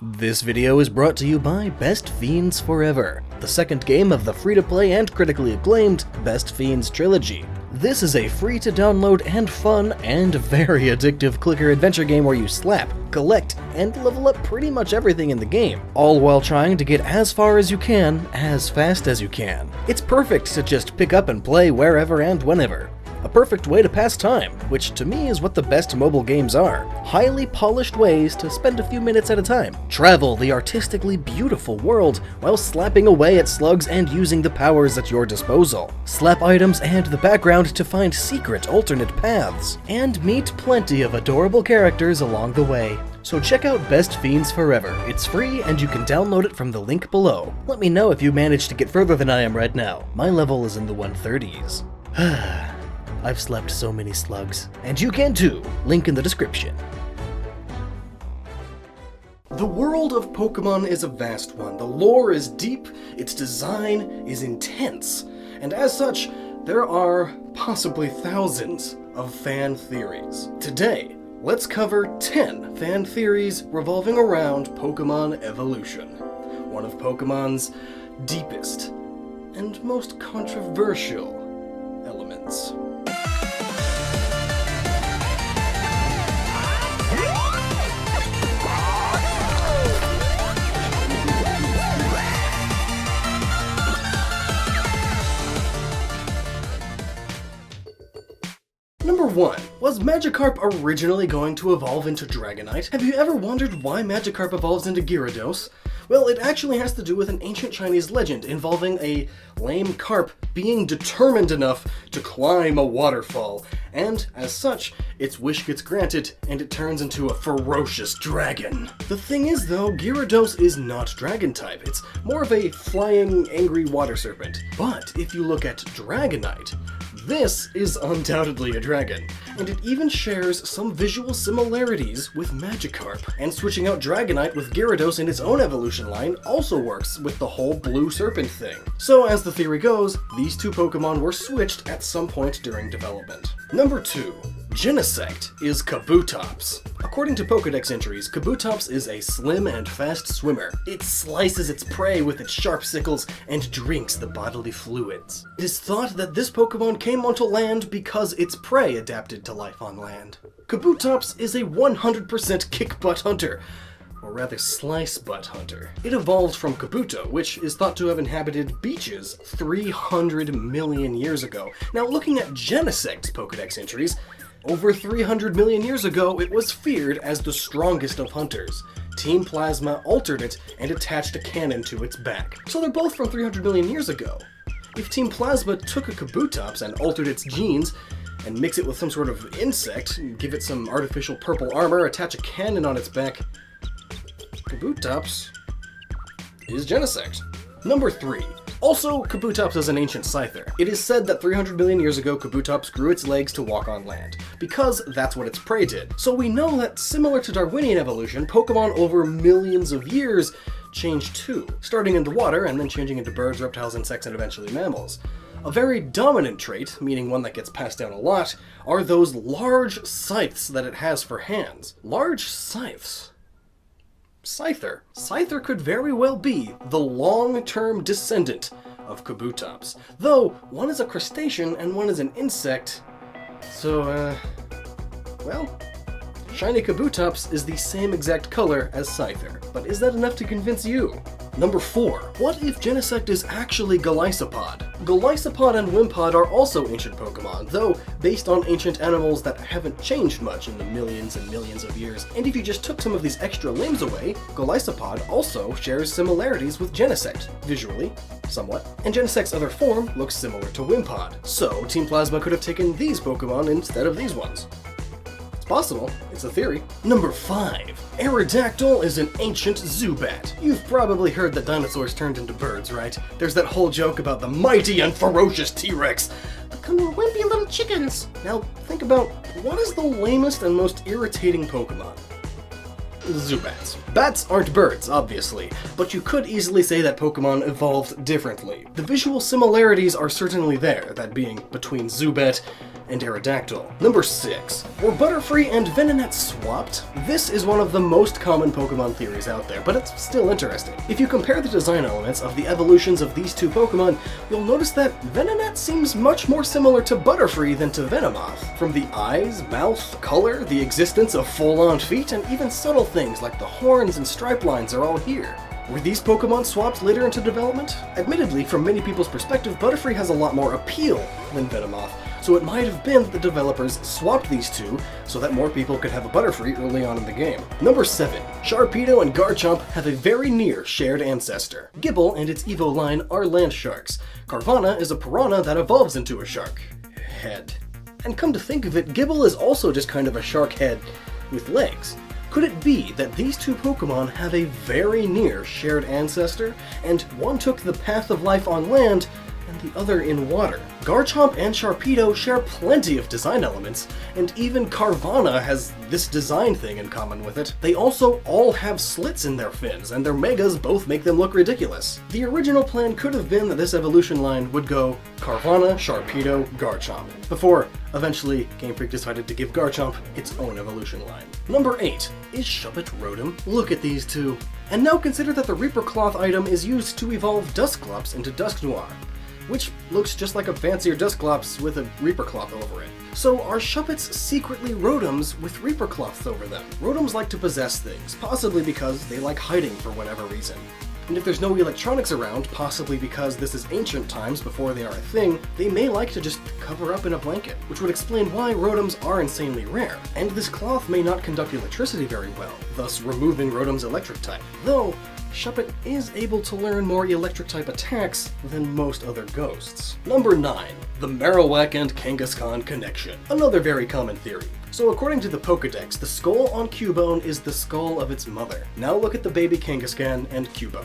This video is brought to you by Best Fiends Forever, the second game of the free-to-play and critically acclaimed Best Fiends trilogy. This is a free-to-download and fun and very addictive clicker adventure game where you slap, collect, and level up pretty much everything in the game, all while trying to get as far as you can, as fast as you can. It's perfect to just pick up and play wherever and whenever. A perfect way to pass time, which to me is what the best mobile games are. Highly polished ways to spend a few minutes at a time. Travel the artistically beautiful world while slapping away at slugs and using the powers at your disposal. Slap items and the background to find secret alternate paths. And meet plenty of adorable characters along the way. So check out Best Fiends Forever. It's free and you can download it from the link below. Let me know if you managed to get further than I am right now. My level is in the 130s. I've slept so many slugs. And you can too. Link in the description. The world of Pokemon is a vast one. The lore is deep, its design is intense, and as such, there are possibly thousands of fan theories. Today, let's cover 10 fan theories revolving around Pokemon evolution, one of Pokemon's deepest and most controversial elements. Number 1. Was Magikarp originally going to evolve into Dragonite? Have you ever wondered why Magikarp evolves into Gyarados? Well, it actually has to do with an ancient Chinese legend involving a lame carp being determined enough to climb a waterfall, and as such, its wish gets granted and it turns into a ferocious dragon. The thing is though, Gyarados is not dragon type, it's more of a flying, angry water serpent. But if you look at Dragonite, this is undoubtedly a dragon, and it even shares some visual similarities with Magikarp. And switching out Dragonite with Gyarados in its own evolution line also works with the whole blue serpent thing. So as the theory goes, these two Pokemon were switched at some point during development. Number 2. Genesect is Kabutops. According to Pokedex entries, Kabutops is a slim and fast swimmer. It slices its prey with its sharp sickles and drinks the bodily fluids. It is thought that this Pokemon came onto land because its prey adapted to life on land. Kabutops is a 100% kick-butt hunter, or rather slice-butt hunter. It evolved from Kabuto, which is thought to have inhabited beaches 300 million years ago. Now, looking at Genesect's Pokedex entries, over 300 million years ago, it was feared as the strongest of hunters. Team Plasma altered it and attached a cannon to its back. So they're both from 300 million years ago. If Team Plasma took a Kabutops and altered its genes, and mix it with some sort of insect, give it some artificial purple armor, attach a cannon on its back, Kabutops is Genesect. Number 3. Also, Kabutops is an ancient scyther. It is said that 300 million years ago, Kabutops grew its legs to walk on land, because that's what its prey did. So we know that, similar to Darwinian evolution, Pokemon over millions of years changed too, starting in the water and then changing into birds, reptiles, insects, and eventually mammals. A very dominant trait, meaning one that gets passed down a lot, are those large scythes that it has for hands. Large scythes. Scyther. Scyther could very well be the long-term descendant of Kabutops. Though, one is a crustacean and one is an insect, so, well, shiny Kabutops is the same exact color as Scyther. But is that enough to convince you? Number 4. What if Genesect is actually Isopod? Isopod and Wimpod are also ancient Pokemon, though based on ancient animals that haven't changed much in the millions and millions of years. And if you just took some of these extra limbs away, Isopod also shares similarities with Genesect, visually, somewhat, and Genesect's other form looks similar to Wimpod. So Team Plasma could have taken these Pokemon instead of these ones. It's possible. It's a theory. Number 5. Aerodactyl is an ancient Zubat. You've probably heard that dinosaurs turned into birds, right? There's that whole joke about the mighty and ferocious T-Rex becoming wimpy little chickens. Now, think about what is the lamest and most irritating Pokemon? Zubats. Bats aren't birds, obviously, but you could easily say that Pokemon evolved differently. The visual similarities are certainly there, that being between Zubat and Aerodactyl. Number 6. Were Butterfree and Venonat swapped? This is one of the most common Pokemon theories out there, but it's still interesting. If you compare the design elements of the evolutions of these two Pokemon, you'll notice that Venonat seems much more similar to Butterfree than to Venomoth. From the eyes, mouth, color, the existence of full-on feet, and even subtle things like the horns and stripe lines are all here. Were these Pokemon swapped later into development? Admittedly, from many people's perspective, Butterfree has a lot more appeal than Venomoth, so it might have been that the developers swapped these two so that more people could have a Butterfree early on in the game. Number 7. Sharpedo and Garchomp have a very near shared ancestor. Gible and its Evo line are land sharks. Carvanha is a piranha that evolves into a shark head. And come to think of it, Gible is also just kind of a shark head with legs. Could it be that these two Pokemon have a very near shared ancestor, and one took the path of life on land, and the other in water? Garchomp and Sharpedo share plenty of design elements, and even Carvanha has this design thing in common with it. They also all have slits in their fins, and their megas both make them look ridiculous. The original plan could have been that this evolution line would go Carvanha, Sharpedo, Garchomp, before eventually Game Freak decided to give Garchomp its own evolution line. Number 8. Is Shuppet Rotom? Look at these two. And now consider that the Reaper Cloth item is used to evolve Dusclops into Dusknoir, which looks just like a fancier Dusclops with a Reaper Cloth over it. So are Shuppets secretly Rotoms with Reaper Cloths over them? Rotoms like to possess things, possibly because they like hiding for whatever reason. And if there's no electronics around, possibly because this is ancient times before they are a thing, they may like to just cover up in a blanket, which would explain why Rotoms are insanely rare. And this cloth may not conduct electricity very well, thus removing Rotom's electric type. Though, Shuppet is able to learn more electric-type attacks than most other ghosts. Number 9. The Marowak and Kangaskhan connection. Another very common theory. So according to the Pokedex, the skull on Cubone is the skull of its mother. Now look at the baby Kangaskhan and Cubone.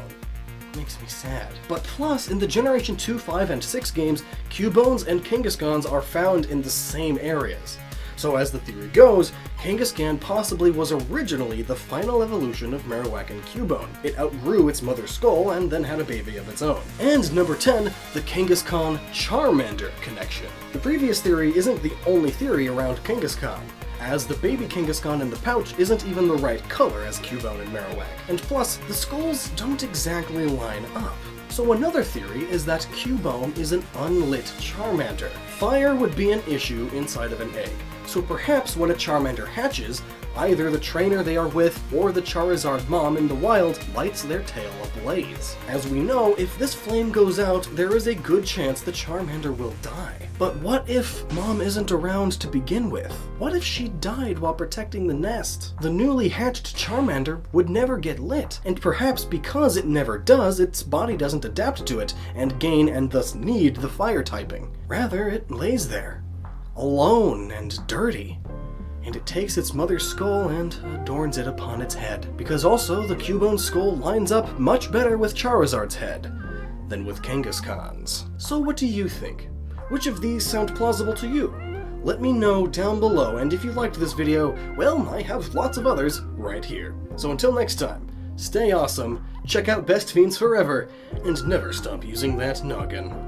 Makes me sad. But plus, in the Generation 2, 5, and 6 games, Cubones and Kangaskhan's are found in the same areas. So as the theory goes, Kangaskhan possibly was originally the final evolution of Marowak and Cubone. It outgrew its mother's skull and then had a baby of its own. And number 10, the Kangaskhan-Charmander connection. The previous theory isn't the only theory around Kangaskhan, as the baby Kangaskhan in the pouch isn't even the right color as Cubone and Marowak. And plus, the skulls don't exactly line up. So another theory is that Cubone is an unlit Charmander. Fire would be an issue inside of an egg. So perhaps when a Charmander hatches, either the trainer they are with or the Charizard mom in the wild lights their tail ablaze. As we know, if this flame goes out, there is a good chance the Charmander will die. But what if mom isn't around to begin with? What if she died while protecting the nest? The newly hatched Charmander would never get lit, and perhaps because it never does, its body doesn't adapt to it and gain and thus need the fire typing. Rather, it lays there, alone and dirty, and it takes its mother's skull and adorns it upon its head. Because also, the Cubone skull lines up much better with Charizard's head than with Kangaskhan's. So what do you think? Which of these sound plausible to you? Let me know down below, and if you liked this video, well, I have lots of others right here. So until next time, stay awesome, check out Best Fiends Forever, and never stop using that noggin.